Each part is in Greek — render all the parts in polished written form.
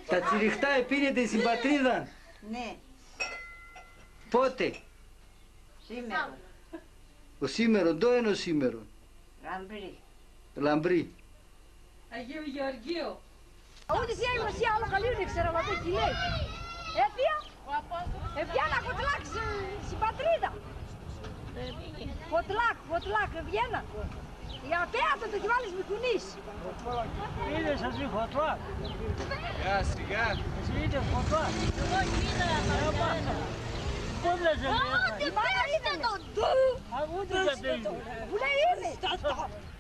Τα τσιριχτά επίνετε στην πατρίδα. Ναι. Πότε? Σήμερα. Ο σήμερον, το είναι ο σήμερον. Λαμπρή. Λαμπρή. Αγίου Γεωργίου. Ούτε τι έγινε άλλο καλή δεν ξέρω να τι λέει. Έφυγε. Έβγαινε να κοτλάκ στην πατρίδα. Κοτλάκ, έβγαινε. Για πέατο το κυβάλεις με κουνείς. Είδες εσύ φωτλάκ. Σιγά. Εσύ είδες φωτλάκ. Εγώ είδα. Πού δεν σε λέει. Η μάνα είδε τον του. Ούτε δεν σε λέει. Που λέει είδε.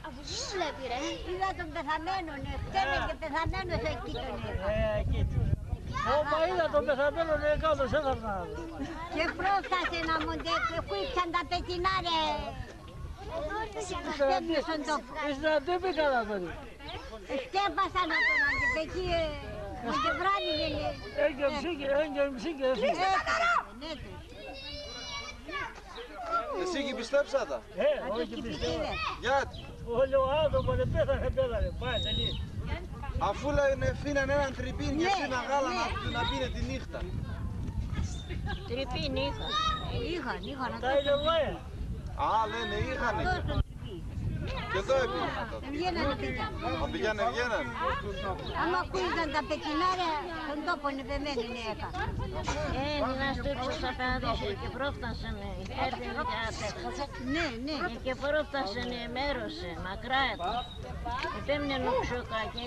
Αφού τι βλέπει ρε. Είδα τον πεθαμένο, φταίνε και πεθαμένος εκεί τον είδα. Εκεί. Όπα είδα τον πεθαμένο κάτω σε έδαρνα. Και πρόφτασε να μου δεκουίξαν τα πετινάρια. Στέμνωσαν το... Ήσουν αντίπηκα να παιδί. Στέμπασαν από τον αντιπεκί. Μου και βράνει λένε. Έγκαιμψή και εσύ. Εσύ και πιστέψατε. Όχι πιστεύω. Γιατί? Όλοι ο άτομο δεν πέθανε. Πάει τελείως. Αφού λένε φύνανε έναν τρυπίν και εσύ ένα γάλα να πίνε τη νύχτα. Τρυπίν είχαν. Τα ηλιοβάια. Α, λένε είχανε. Και εδώ έπιναν τότε. Βγαίνανε πήγαν. Αν πηγαίνανε, βγαίνανε. Άμα ακούγαν τα πεκινάρια, τον τόπο νεπεμένη νέκα. Ένας τούτος απέναντι και πρόφτασανε, έρθει και απέχασε. Ναι. Και πρόφτασανε μέρος, μακρά του. Επέμεινε νουξοκά και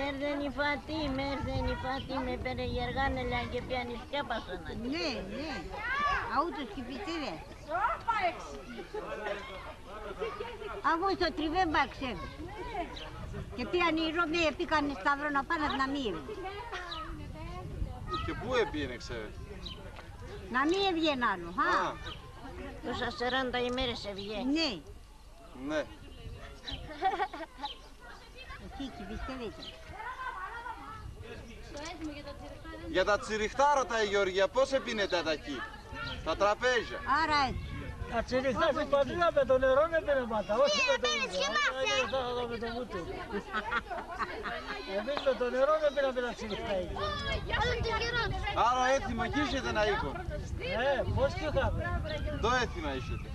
έρθεν η φατή, με περιγεργάνε λέει και πιάνει σκέπασανε. Ναι. Αούτος και πιτήρες. Αφού στο τριβέμπα ξέρω. Και πήγαν οι Ρώμοι, πήγαν σταυρό να πάνε να μην. Και πού έπιενε, ξέρετε? Να μην έβγαινε άλλο. Τόσα 40 ημέρες έβγαινε. Ναι. Εκεί και πιστεύετε. Για τα τσιριχτά ρωτάει η Γεωργία, πώς επίνετε εκεί? Τα τραπέζια. Άρα έτσι. Τα τσιριχτά στην πατρίδα με το νερό δεν πήρε μάτα, όχι με το με το βούτο. Εμείς με το νερό δεν πήραμε τα τσιριχτά εκεί. Άρα έθιμα κι είσετε ένα οίκο. Πώς κι είχαμε. Το έθιμα είσετε.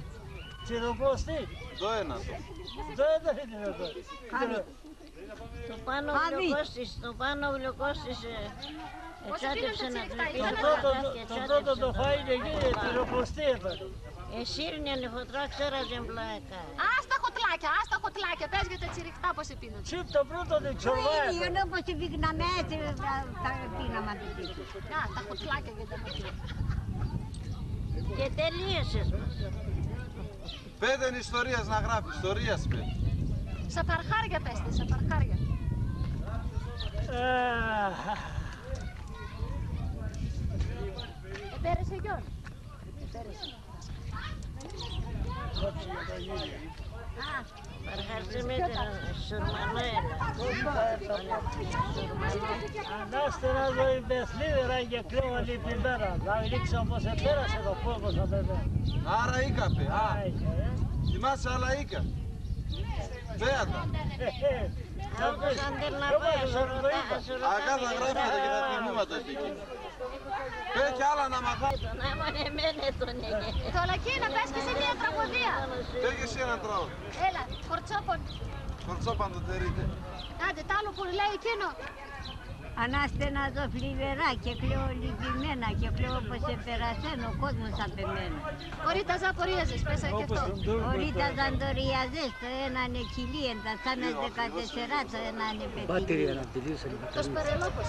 Τσιροκοστή. Το ένα το. Το ένα είναι εδώ. Το πάνω ο Βλοκώστης εξάτεψε να του πει το πρώτο το φάει είναι εκεί, τσιροκοστή έπαιρνε. Εσύρνιανε φωτρά, ξέραζε πλάκα. Ας τα χωτλάκια, πες για τα τσιριχτά πώς επίνονται. Τσίπ το πρώτο δεν τσοβάει. Το ίδιο όπως πήγαμε έτσι τα πίναμε του πίσω. Τα χωτλάκια για τα μάτια. Και τελείωσες μας. Πέτεν ιστορίας να γράφει, ιστορίας πέτεν. Σαπαρχάρια πέστε, σαπαρχάρια. Επέρεσε Γιώργο. Παρχάρσε με τον Σουρμανόελα. Ανάστερα εδώ η Μπεθλίδερα και κλέβαν η πιμέρα. Να ρίξω όπως επέρασε το φόβο σαν παιδί. Άρα ήκαπε, θυμάσαι άλλα ήκα. Θέατα. Όπως αν δεν να πάει, Αγά θα γράφετε και θα θυμούμαστε εκεί. Πες κι άλλα να μαθάτε. τον άμαν εμένα τον έγινε. Το Λακίνα, πες και σε μια τραγωδία. Πες και εσύ έναν τραγούδι. Έλα, χορτσόπον. Κορτσόπαν το τερείτε. Άντε, τ' άλλο που λέει εκείνο. Ανάστενα το φλιβερά και κλαίω λυπημένα και κλαίω πως επερασέν ο κόσμος απ' εμένα. Ορίτα ζαπορίζες, πέσα και αυτό. Ορίτα ζαντοριαζές, το ένα είναι κοιλίεν, τα τσάμες 14, το ένα είναι Μπατήρια παιδί. να τελείωσαν οι Το μπαταρίες. σπερελόπος.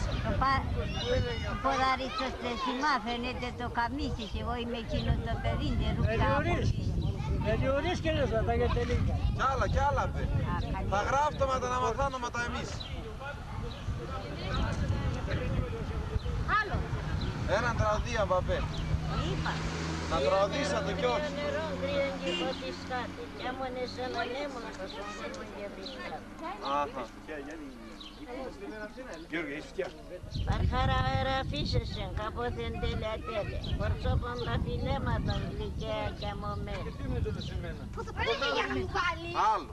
Το ποδαρίτσο στεσιμά φαίνεται το καμίσι και εγώ είμαι εκείνο το παιδί, δεν ρούξα από Ελιουρείς και λες τα για τελικά. Κι άλλα παι. Θα γράφτωμα τα να μαθάνωματα εμείς. Άλλο. Έναν τραγουδί, Αμπαπέ. Είπα. Να τραγουδήσατε κι όχι. Νερό γκρύεν και φωτισκάτε. Κι άμον εσένα νέμον θα σου βγουν και φυσκάτε. Αχα. Παρχάρα αεραφίσεσαι κάποθεν τέλεια τέλεια. Κορτσόπον τα φιλέματα γλυκαία και αμωμένη. Πού θα πρέπει για να μου βάλει. Άλλο.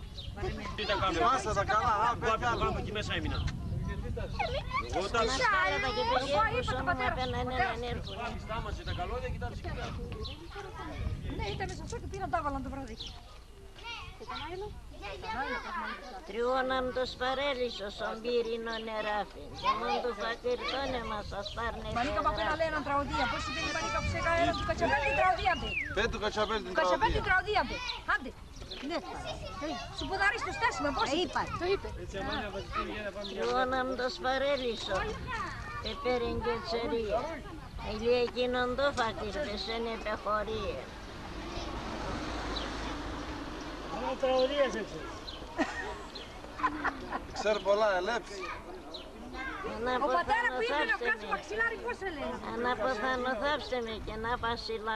Θυμάστε τα καλά, πέφτει άλλο. Στα σκάλατα και περιέργους όνομα απέναν έναν έρχον. Ναι, ήταν μέσα αυτό και πήραν τα βάλαν το βράδυ. Τριώναμ το σπαρέλισο στον πύρινο νεράφιν και μόν του φακυρτώνε μας ας πάρνε Μανίκα μου απένα λέει έναν τραγωδία. Πώς είπε η Μανίκα που ξέχα αέρα του Κατσαπέλ την τραγωδία μπε. Πες του Κατσαπέλ την Κατσαπέλ την τραγωδία. τραγωδία μπε. Άντε. Ναι, Σου ποδάρεις το στάσιμο, πώς είπα. Το είπε. Τριώναμ το σπαρέλισο πεπέριν και τσερία ηλί εκείνον το φακυρτες είναι πεχωρία. Τραγωδίες έξω. Ξέρω πολλά, ελέψη. Ο πατέρα που ήρθε να βγάζει μαξιλάρι πώς έλεγε. Αναποθανοθάψτε με και να πασιλά